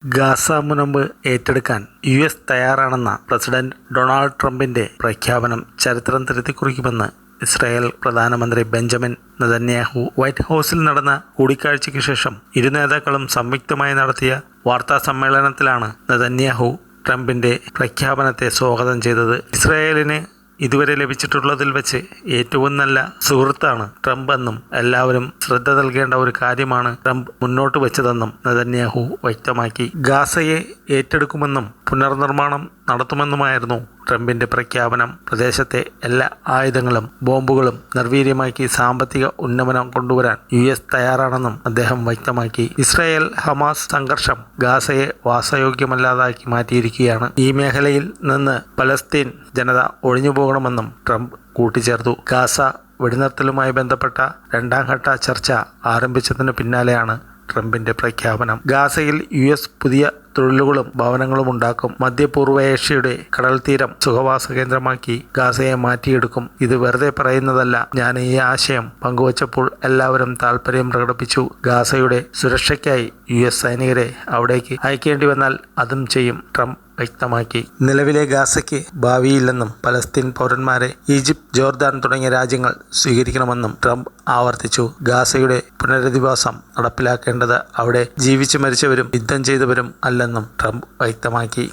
Gaza മുനമ്പ് ഏറ്റെടുക്കാൻ US തയ്യാറാണെന്ന president Donald ട്രംപിന്റെ പ്രഖ്യാപനം ചരിത്രം തിരുത്തിക്കുറിക്കുമെന്ന് ഇസ്രായേൽ പ്രധാനമന്ത്രി ബെഞ്ചമിൻ നെതന്യാഹു. വൈറ്റ് ഹൗസിൽ നടന്ന കൂടിക്കാഴ്ചയ്ക്ക് ശേഷം ഇരു നേതാക്കളും സംയുക്തമായി നടത്തിയ വാർത്താസമ്മേളനത്തിലാണ് നെതന്യാഹു ട്രംപിന്റെ പ്രഖ്യാപനത്തെ സ്വാഗതം ചെയ്തത്. ഇസ്രായേലിന് ഇതുവരെ ലഭിച്ചിട്ടുള്ളതിൽ വെച്ച് ഏറ്റവും നല്ല സുഹൃത്താണ് ട്രംപ് എന്നും എല്ലാവരും ശ്രദ്ധ നൽകേണ്ട ഒരു കാര്യമാണ് ട്രംപ് മുന്നോട്ട് വെച്ചതെന്നും നെതന്യാഹു വ്യക്തമാക്കി. ഗാസയെ ഏറ്റെടുക്കുമെന്നും പുനർനിർമ്മാണം നടത്തുമെന്നുമായിരുന്നു ട്രംപിന്റെ പ്രഖ്യാപനം. പ്രദേശത്തെ എല്ലാ ആയുധങ്ങളും ബോംബുകളും നിർവീര്യമാക്കി സാമ്പത്തിക ഉന്നമനം കൊണ്ടുവരാൻ US തയ്യാറാണെന്നും അദ്ദേഹം വ്യക്തമാക്കി. ഇസ്രായേൽ ഹമാസ് സംഘർഷം ഗാസയെ വാസയോഗ്യമല്ലാതാക്കി മാറ്റിയിരിക്കുകയാണ്. ഈ മേഖലയിൽ നിന്ന് പലസ്തീൻ ജനത ഒഴിഞ്ഞുപോകണമെന്നും ട്രംപ് കൂട്ടിച്ചേർത്തു. ഗാസ വെടിനിർത്തലുമായി ബന്ധപ്പെട്ട രണ്ടാംഘട്ട ചർച്ച ആരംഭിച്ചതിന് പിന്നാലെയാണ് ട്രംപിന്റെ പ്രഖ്യാപനം. ഗാസയിൽ US പുതിയ തൊഴിലുകളും ഭവനങ്ങളും ഉണ്ടാക്കും. മധ്യപൂർവ്വേഷ്യയുടെ കടൽ തീരം സുഖവാസ കേന്ദ്രമാക്കി ഗാസയെ മാറ്റിയെടുക്കും. ഇത് വെറുതെ പറയുന്നതല്ല. ഞാൻ ഈ ആശയം പങ്കുവച്ചപ്പോൾ എല്ലാവരും താല്പര്യം പ്രകടിപ്പിച്ചു. ഗാസയുടെ സുരക്ഷയ്ക്കായി US സൈനികരെ അവിടേക്ക് അയക്കേണ്ടി വന്നാൽ അതും ചെയ്യും, ട്രംപ് വ്യക്തമാക്കി. നിലവിലെ ഗാസയ്ക്ക് ഭാവിയില്ലെന്നും പലസ്തീൻ പൗരന്മാരെ ഈജിപ്ത്, ജോർദാൻ തുടങ്ങിയ രാജ്യങ്ങൾ സ്വീകരിക്കണമെന്നും ട്രംപ് ആവർത്തിച്ചു. ഗാസയുടെ പുനരധിവാസം നടപ്പിലാക്കേണ്ടത് അവിടെ ജീവിച്ചു മരിച്ചവരും യുദ്ധം ചെയ്തവരും അല്ലെന്നും ട്രംപ് വ്യക്തമാക്കി.